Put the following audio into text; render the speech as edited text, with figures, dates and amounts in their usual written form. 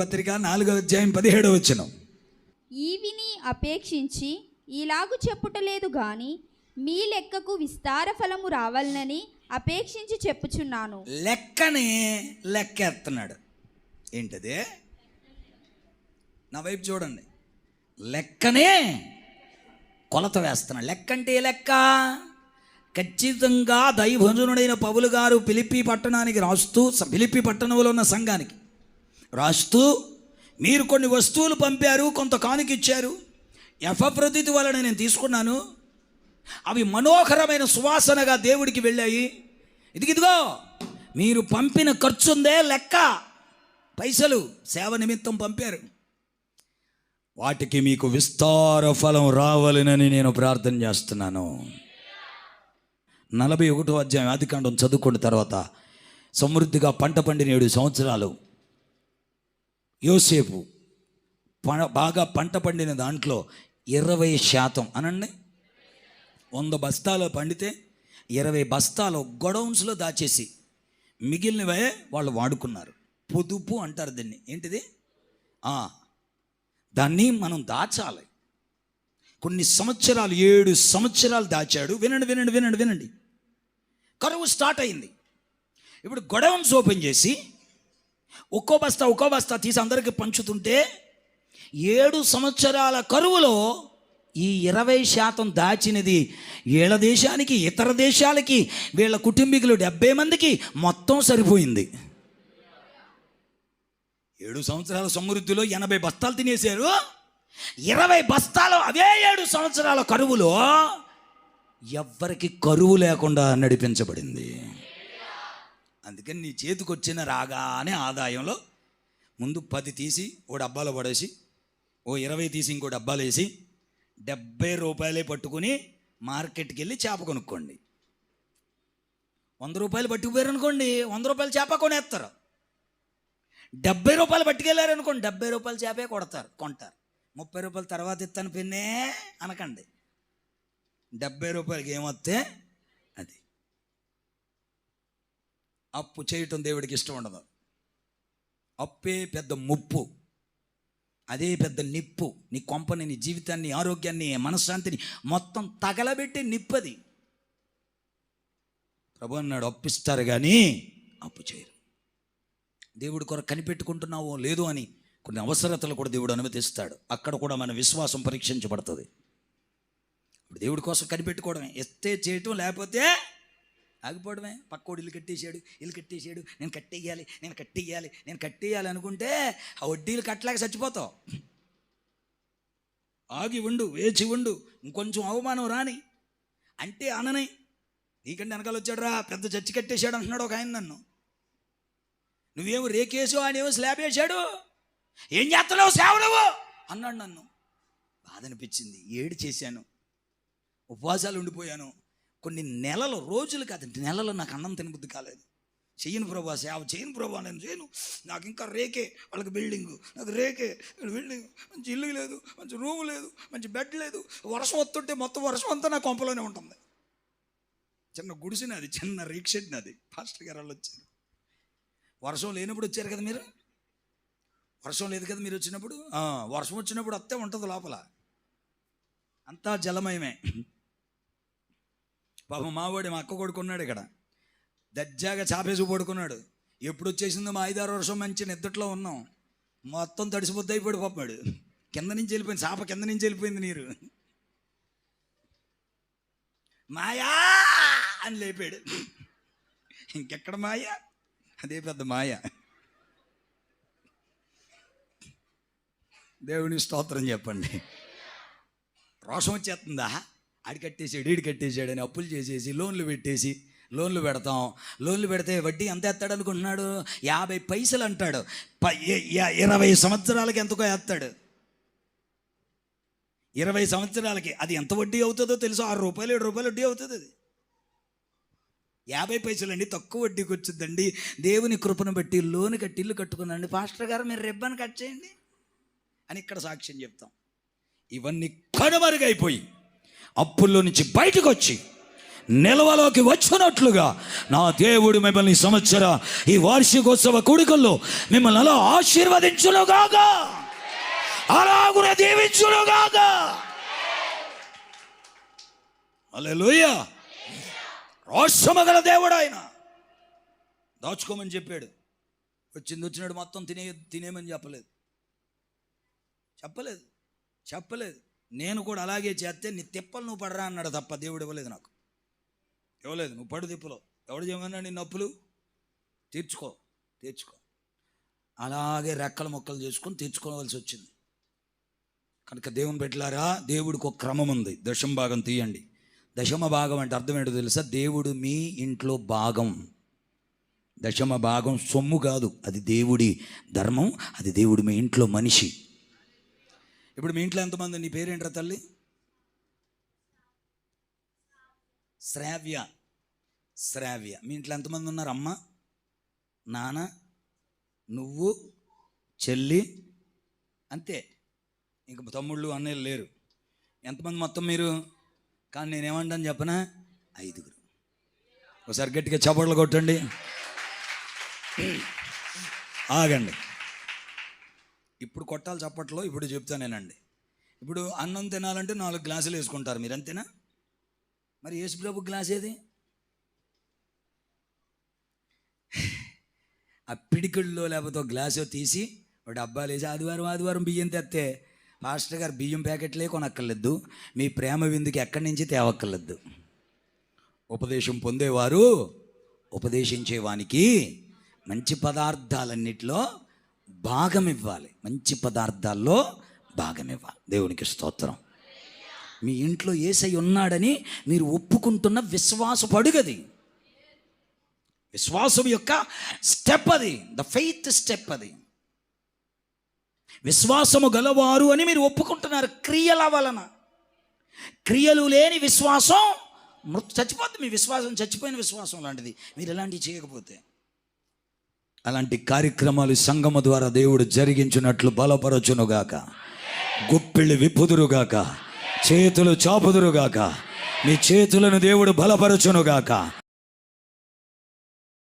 పత్రిక 4:17. ఈవిని అపేక్షించి ఇలాగు చెప్పుటలేదు గాని మీ లెక్కకు విస్తార ఫలము రావాలనని అపేక్షించి చెప్పుచున్నాను. లెక్కని లెక్కేస్తున్నాడు. ఏంటది? నా వైపు చూడండి. లెక్కనే కొలత వేస్తున్నాడు. లెక్క అంటే ఏ లెక్క? ఖచ్చితంగా దైవజనుడైన పౌలు గారు ఫిలిప్పీ పట్టణానికి రాస్తూ, ఫిలిప్పీ పట్టణంలో ఉన్న సంఘానికి రాస్తూ, మీరు కొన్ని వస్తువులు పంపారు, కొంత కానుక ఇచ్చారు, ఎఫ్రొదితు వలన నేను తీసుకున్నాను, అవి మనోహరమైన సువాసనగా దేవుడికి వెళ్ళాయి. ఇదిగో మీరు పంపిన ఖర్చు ఉందే లెక్క, పైసలు సేవ నిమిత్తం పంపారు, వాటికి మీకు విస్తార ఫలం రావాలని నేను ప్రార్థన చేస్తున్నాను. 41వ అధ్యాయం ఆదికాండం చదువుకున్న తర్వాత, సమృద్ధిగా పంట పండిన 7 సంవత్సరాలు యోసేపు బాగా పంట పండిన దాంట్లో 20% అనండి, 100 బస్తాలు పండితే 20 బస్తాలు గొడౌన్స్లో దాచేసి మిగిలినవే వాళ్ళు వాడుకున్నారు. పొదుపు అంటారు దీన్ని. ఏంటిది? దాన్ని మనం దాచాలి. కొన్ని సంవత్సరాలు, 7 సంవత్సరాలు దాచాడు. వినండి. కరువు స్టార్ట్ అయింది. ఇప్పుడు గొడౌన్స్ ఓపెన్ చేసి ఒక్కో బస్తా తీసి అందరికీ పంచుతుంటే 7 సంవత్సరాల కరువులో ఈ 20% దాచినది వీళ్ళ దేశానికి, ఇతర దేశాలకి, వీళ్ళ కుటుంబీకులు 70 మందికి మొత్తం సరిపోయింది. 7 సంవత్సరాల సమృద్ధిలో 80 బస్తాలు తినేశారు. 20 బస్తాలు అదే 7 సంవత్సరాల కరువులో ఎవ్వరికి కరువు లేకుండా నడిపించబడింది. అందుకని నీ చేతికి వచ్చిన రాగానే ఆదాయంలో ముందు 10 తీసి ఓ డబ్బాలో పడేసి, ఓ 20 తీసి ఇంకో డబ్బాలో వేసి, 70 రూపాయలే పట్టుకుని మార్కెట్కి వెళ్ళి చేప కొనుక్కోండి. 100 రూపాయలు పట్టుకుపోయారు అనుకోండి, 100 రూపాయలు చేప కొనేస్తారు. 70 రూపాయలు పట్టుకెళ్ళారనుకోండి, 70 రూపాయలు చేపే కొంటారు. 30 రూపాయలు తర్వాత ఇస్తాను పిన్నే అనకండి. 70 రూపాయలకి ఏమొస్తే అది. అప్పు చేయటం దేవుడికి ఇష్టం ఉండదు. అప్పే పెద్ద ముప్పు, అదే పెద్ద నిప్పు. నీ కొంపని, నీ జీవితాన్ని, ఆరోగ్యాన్ని, మనశ్శాంతిని మొత్తం తగలబెట్టి నిప్పది. ప్రభు అన్నాడు, అప్పిస్తారు కానీ అప్పు చేయరు. దేవుడి కొరకు కనిపెట్టుకుంటున్నావో లేదో అని కొన్ని అవసరతలు కూడా దేవుడు అనుమతిస్తాడు. అక్కడ కూడా మన విశ్వాసం పరీక్షించబడుతుంది. ఇప్పుడు దేవుడి కోసం కనిపెట్టుకోవడమే, ఎత్తే చేయటం, లేకపోతే ఆగిపోవడమే. పక్కోడు ఇల్లు కట్టేశాడు, నేను కట్టేయాలి అనుకుంటే ఆ వడ్డీలు కట్టలేక చచ్చిపోతావు. ఆగి ఉండు, వేచి ఉండు, ఇంకొంచెం అవమానం రాని అంటే అనని. నీకంటే వెనకాల వచ్చాడు రా, పెద్ద చర్చి కట్టేశాడు అంటున్నాడు ఒక ఆయన నన్ను. నువ్వేమో రేకేసావు, ఆయన ఏమో స్లాబ్ వేసాడు, ఏం చేస్తున్నావు సేవ నువ్వు అన్నాడు. నన్ను బాధ అనిపించింది, ఏడు చేశాను, ఉపవాసాలు ఉండిపోయాను. కొన్ని నెలలు, రోజులు కాదు నెలలు నాకు అన్నం తినబుద్ధి కాలేదు. చెయ్యను ప్రభా సేవ, చేయను ప్రభా, నేను చేయను, నాకు ఇంకా రేకే, వాళ్ళకి బిల్డింగు, నాకు రేకే బిల్డింగ్, మంచి ఇల్లు లేదు, మంచి రూము లేదు, మంచి బెడ్ లేదు. వర్షం వస్తుంటే మొత్తం వర్షం అంతా నా కొంపలోనే ఉంటుంది. చిన్న గుడిసినది, చిన్న రీక్షెట్నది. పాస్టర్ గారు వాళ్ళు వచ్చారు. వర్షం లేనప్పుడు వచ్చారు కదా మీరు, వర్షం లేదు కదా మీరు వచ్చినప్పుడు. వర్షం వచ్చినప్పుడు అత్తే ఉంటుంది లోపల, అంతా జలమయమే. పాపం మావాడి, మా అక్క కొడుకున్నాడు ఇక్కడ, దర్జాగా చాపేసి పడుకున్నాడు. ఎప్పుడు వచ్చేసిందో మా 5-6 వర్షం మంచి నిద్రలో ఉన్నాం, మొత్తం తడిసిపోద్ది అయిపోయాడు పాపాడు. కింద నుంచి వెళ్ళిపోయింది, చాప కింద నుంచి వెళ్ళిపోయింది నీరు. మాయా అని లేపాడు. ఇంకెక్కడ మాయ, అదే పెద్ద మాయ. దేవుని స్తోత్రం చెప్పండి. రోషం వచ్చేస్తుందా, ఆడి కట్టేసాడు, ఈడు కట్టేసాడు అని అప్పులు చేసేసి లోన్లు పెట్టేసి, లోన్లు పెడతాం, లోన్లు పెడితే వడ్డీ ఎంత ఎత్తాడు అనుకుంటున్నాడు? 50 పైసలు అంటాడు. 20 సంవత్సరాలకి ఎంతకో వేస్తాడు. 20 సంవత్సరాలకి అది ఎంత వడ్డీ అవుతుందో తెలుసు? 6 రూపాయలు 7 రూపాయలు వడ్డీ అవుతుంది. అది 50 పైసలు అండి, తక్కువ వడ్డీకి వచ్చిందండి. దేవుని కృపను బట్టి లోన్ కట్టి ఇల్లు కట్టుకున్నాండి. పాస్టర్ గారు మీరు రిబ్బన్ కట్ చేయండి అని ఇక్కడ సాక్ష్యం చెప్తాం. ఇవన్నీ కనుమరుగైపోయి అప్పుల్లో నుంచి బయటకు వచ్చి నిల్వలోకి వచ్చినట్లుగా నా దేవుడు మిమ్మల్ని ఈ సంవత్సర ఈ వార్షికోత్సవ కూడికల్లో మిమ్మల్ని అలా ఆశీర్వదించునుగాక, అలాగునే దీవించునుగాక. హల్లెలూయా. రోషము గల దేవుడు ఆయన. దాచుకోమని చెప్పాడు, వచ్చినాడు మొత్తం తినేమని చెప్పలేదు. నేను కూడా అలాగే చేస్తే నీ తిప్పలు నువ్వు పడరా అన్నాడు తప్ప దేవుడు ఇవ్వలేదు, నాకు ఇవ్వలేదు. నువ్వు పడు తిప్పలో, ఎవడు చేయమన్నా నీ నొప్పులు తీర్చుకో. అలాగే రెక్కల మొక్కలు చేసుకొని తీర్చుకోవాల్సి వచ్చింది. కనుక దేవుని బిడ్డలారా, దేవుడికి ఒక క్రమం ఉంది. దశమ భాగం తీయండి. దశమ భాగం అంటే అర్థం ఏంటో తెలుసా? దేవుడు మీ ఇంట్లో భాగం. దశమ భాగం సొమ్ము కాదు, అది దేవుడి ధర్మం, అది దేవుడు మీ ఇంట్లో మనిషి. ఇప్పుడు మీ ఇంట్లో ఎంతమంది? నీ పేరేంట్రా తల్లి? శ్రావ్య. మీ ఇంట్లో ఎంతమంది ఉన్నారు? అమ్మ, నాన్న, నువ్వు, చెల్లి, అంతే. ఇంక తమ్ముళ్ళు అన్నయ్యలు లేరు. ఎంతమంది మొత్తం మీరు? కానీ నేనేమంటాను చెప్పనా? 5. ఒకసారి గట్టిగా చప్పట్లు కొట్టండి. ఆగండి, ఇప్పుడు కొట్టాలి చప్పట్లో. ఇప్పుడు చెప్తానేనండి. ఇప్పుడు అన్నం తినాలంటే 4 గ్లాసులు వేసుకుంటారు మీరు, అంతేనా? మరి యేసుప్రభు గ్లాస్ ఏది? ఆ పిడికిల్లో లేకపోతే ఒక గ్లాసు తీసి ఒక డబ్బాలు వేసి ఆదివారం బియ్యం తెస్తే మాస్టర్ గారు బియ్యం ప్యాకెట్లే కొనక్కర్లేదు, మీ ప్రేమ విందుకి ఎక్కడి నుంచి తేవక్కర్లేదు. ఉపదేశం పొందేవారు ఉపదేశించేవానికి మంచి పదార్థాలన్నిటిలో భాగం ఇవ్వాలి. దేవునికి స్తోత్రం. మీ ఇంట్లో యేసయ్య ఉన్నాడని మీరు ఒప్పుకుంటున్న విశ్వాసపు అడుగది. విశ్వాసం యొక్క స్టెప్ అది, ద ఫెయిత్ స్టెప్ అది. విశ్వాసము గలవారు అని మీరు ఒప్పుకుంటున్నారు క్రియల వలన. క్రియలు లేని విశ్వాసం చచ్చిపోతుంది. మీ విశ్వాసం చచ్చిపోయిన విశ్వాసం లాంటిది మీరు ఎలాంటివి చేయకపోతే. అలాంటి కార్యక్రమాలు సంఘము ద్వారా దేవుడు జరిగించినట్లు బలపరచునుగాక. గుప్పిళ్ళు విప్పుదురుగాక, చేతులు చాపుదురుగాక, మీ చేతులను దేవుడు బలపరచునుగాక.